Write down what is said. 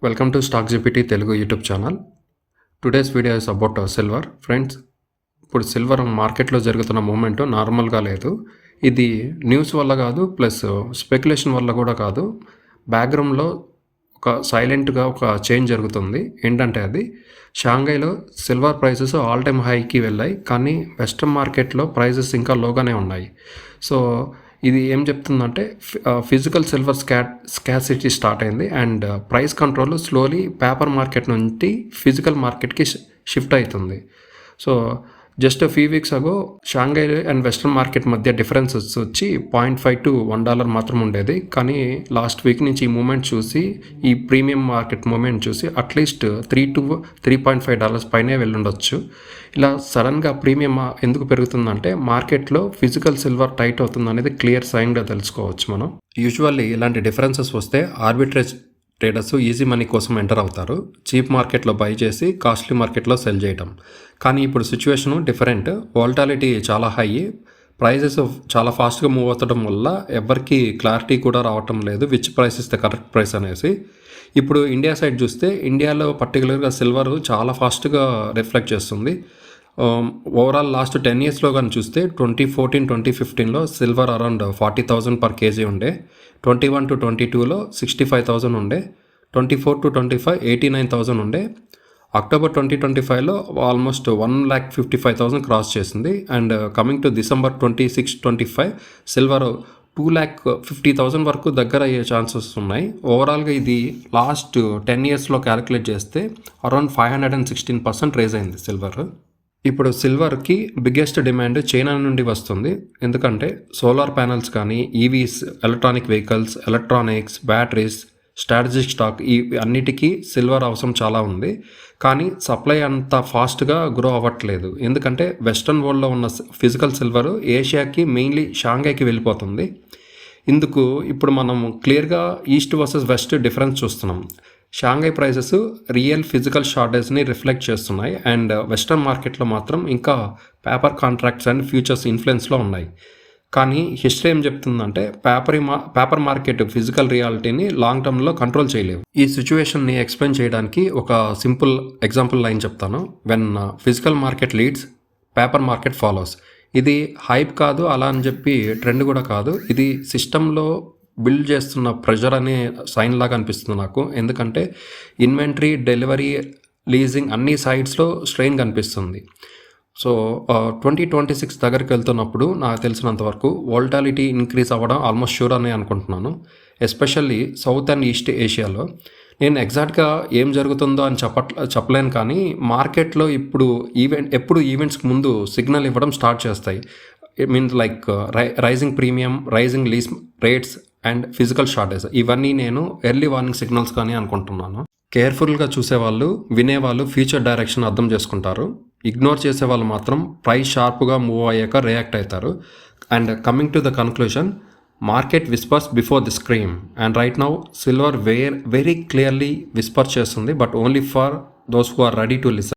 Welcome to stock GPT Telugu YouTube channel. Today's video is about silver. Friends, ఇప్పుడు silver మార్కెట్లో జరుగుతున్న moment నార్మల్గా లేదు. ఇది న్యూస్ వల్ల కాదు, ప్లస్ స్పెక్యులేషన్ వల్ల కూడా కాదు. బ్యాక్గ్రౌండ్లో ఒక సైలెంట్గా ఒక చేంజ్ జరుగుతుంది. ఏంటంటే అది షాంఘైలో సిల్వర్ ప్రైసెస్ ఆల్ టైమ్ హైకి వెళ్ళాయి, కానీ వెస్ట్రన్ మార్కెట్లో ప్రైసెస్ ఇంకా లోగానే ఉన్నాయి. సో ఇది ఏం చెప్తుందంటే ఫిజికల్ సిల్వర్ స్కాసిటీ స్టార్ట్ అయింది and price control slowly paper market నుంచి ఫిజికల్ మార్కెట్కి షిఫ్ట్ అవుతుంది. సో జస్ట్ ఫ్యూ వీక్స్ అగో షాంఘై అండ్ వెస్ట్రన్ మార్కెట్ మధ్య డిఫరెన్సెస్ వచ్చి $0.5 to $1 మాత్రం ఉండేది. కానీ లాస్ట్ వీక్ నుంచి ఈ మూమెంట్ చూసి, ఈ ప్రీమియం మార్కెట్ మూమెంట్ చూసి అట్లీస్ట్ $3 to $3.5 పైనే వెళ్ళుండొచ్చు. ఇలా సడన్గా ప్రీమియం ఎందుకు పెరుగుతుందంటే మార్కెట్లో ఫిజికల్ సిల్వర్ టైట్ అవుతుంది అనేది క్లియర్ సైన్గా తెలుసుకోవచ్చు మనం. యూజువల్లీ ఇలాంటి డిఫరెన్సెస్ వస్తే ఆర్బిట్రేజ్ ట్రేడర్స్ ఈజీ మనీ కోసం ఎంటర్ అవుతారు. చీప్ మార్కెట్లో బై చేసి కాస్ట్లీ మార్కెట్లో సెల్ చేయడం. కానీ ఇప్పుడు సిచ్యువేషను డిఫరెంట్. వాలటాలిటీ చాలా హై, ప్రైజెస్ చాలా ఫాస్ట్గా మూవ్ అవుతడం వల్ల ఎవరికి క్లారిటీ కూడా రావటం లేదు which price is the correct price అనేసి. ఇప్పుడు ఇండియా సైడ్ చూస్తే ఇండియాలో పర్టికులర్గా సిల్వర్ చాలా ఫాస్ట్గా రిఫ్లెక్ట్ చేస్తుంది. ఓవరాల్ లాస్ట్ 10 yearsలో కానీ చూస్తే 2014-2015లో సిల్వర్ అరౌండ్ 40,000 per kg ఉండే, 21 to 22లో 65,000 ఉండే, 24 to 25 89,000 ఉండే, అక్టోబర్ 2025లో ఆల్మోస్ట్ 1,55,000 క్రాస్ చేసింది. And coming to December 26-25 silver 2,50,000 వరకు దగ్గర అయ్యే ఛాన్సెస్ ఉన్నాయి. ఓవరాల్గా ఇది లాస్ట్ 10 yearsలో క్యాలిక్యులేట్ చేస్తే అరౌండ్ 516% రేజ్ అయింది సిల్వర్. ఇప్పుడు సిల్వర్కి బిగ్గెస్ట్ డిమాండ్ చైనా నుండి వస్తుంది. ఎందుకంటే సోలార్ ప్యానల్స్ కానీ, EVs, electronic vehicles, electronics, batteries, strategic stock ఈ అన్నిటికీ సిల్వర్ అవసరం చాలా ఉంది. కానీ సప్లై అంత ఫాస్ట్గా గ్రో అవ్వట్లేదు. ఎందుకంటే వెస్ట్రన్ వరల్డ్లో ఉన్న ఫిజికల్ సిల్వర్ ఏషియాకి, మెయిన్లీ షాంఘైకి వెళ్ళిపోతుంది. ఇందుకు ఇప్పుడు మనం క్లియర్గా ఈస్ట్ వర్సెస్ వెస్ట్ డిఫరెన్స్ చూస్తున్నాం. షాంఘై ప్రైసెస్ రియల్ ఫిజికల్ షార్టేజ్ని రిఫ్లెక్ట్ చేస్తున్నాయి అండ్ వెస్ట్రన్ మార్కెట్లో మాత్రం ఇంకా పేపర్ కాంట్రాక్ట్స్ అండ్ ఫ్యూచర్స్ ఇన్ఫ్లుయెన్స్లో ఉన్నాయి. కానీ హిస్టరీ ఏం చెప్తుందంటే పేపర్ మార్కెట్ ఫిజికల్ రియాలిటీని లాంగ్ టర్మ్లో కంట్రోల్ చేయలేవు. ఈ సిచ్యువేషన్ని ఎక్స్ప్లెయిన్ చేయడానికి ఒక సింపుల్ ఎగ్జాంపుల్ లైన్ చెప్తాను. When physical market leads, paper market follows. ఇది హైప్ కాదు, అలా అని చెప్పి ట్రెండ్ కూడా కాదు. ఇది సిస్టంలో బిల్డ్ చేస్తున్న ప్రెషర్ అనే సైన్ లాగా అనిపిస్తుంది నాకు. ఎందుకంటే ఇన్వెంటరీ, డెలివరీ, లీజింగ్ అన్ని సైడ్స్లో స్ట్రెయిన్ కనిపిస్తుంది. సో 2026 దగ్గరికి వెళ్తున్నప్పుడు నాకు తెలిసినంతవరకు వోల్టాలిటీ ఇంక్రీజ్ అవ్వడం ఆల్మోస్ట్ షూర్ అని అనుకుంటున్నాను. ఎస్పెషల్లీ సౌత్ అండ్ ఈస్ట్ ఏషియాలో. నేను ఎగ్జాక్ట్గా ఏం జరుగుతుందో అని చెప్పలేను, కానీ మార్కెట్లో ఎప్పుడు ఈవెంట్స్కి ముందు సిగ్నల్ ఇవ్వడం స్టార్ట్ చేస్తాయి. It means like rising premium, rising lease rates and physical shortage. ఇవన్నీ నేను ఎర్లీ వార్నింగ్ సిగ్నల్స్ కానీ అనుకుంటున్నాను. కేర్ఫుల్గా చూసేవాళ్ళు, వినేవాళ్ళు ఫ్యూచర్ డైరెక్షన్ అర్థం చేసుకుంటారు. ఇగ్నోర్ చేసేవాళ్ళు మాత్రం ప్రైస్ షార్ప్గా మూవ్ అయ్యాక రియాక్ట్ అవుతారు. And coming to the conclusion, market whispers before the scream and right now silver very clearly whisper చేస్తుంది, but only for those who are ready to listen.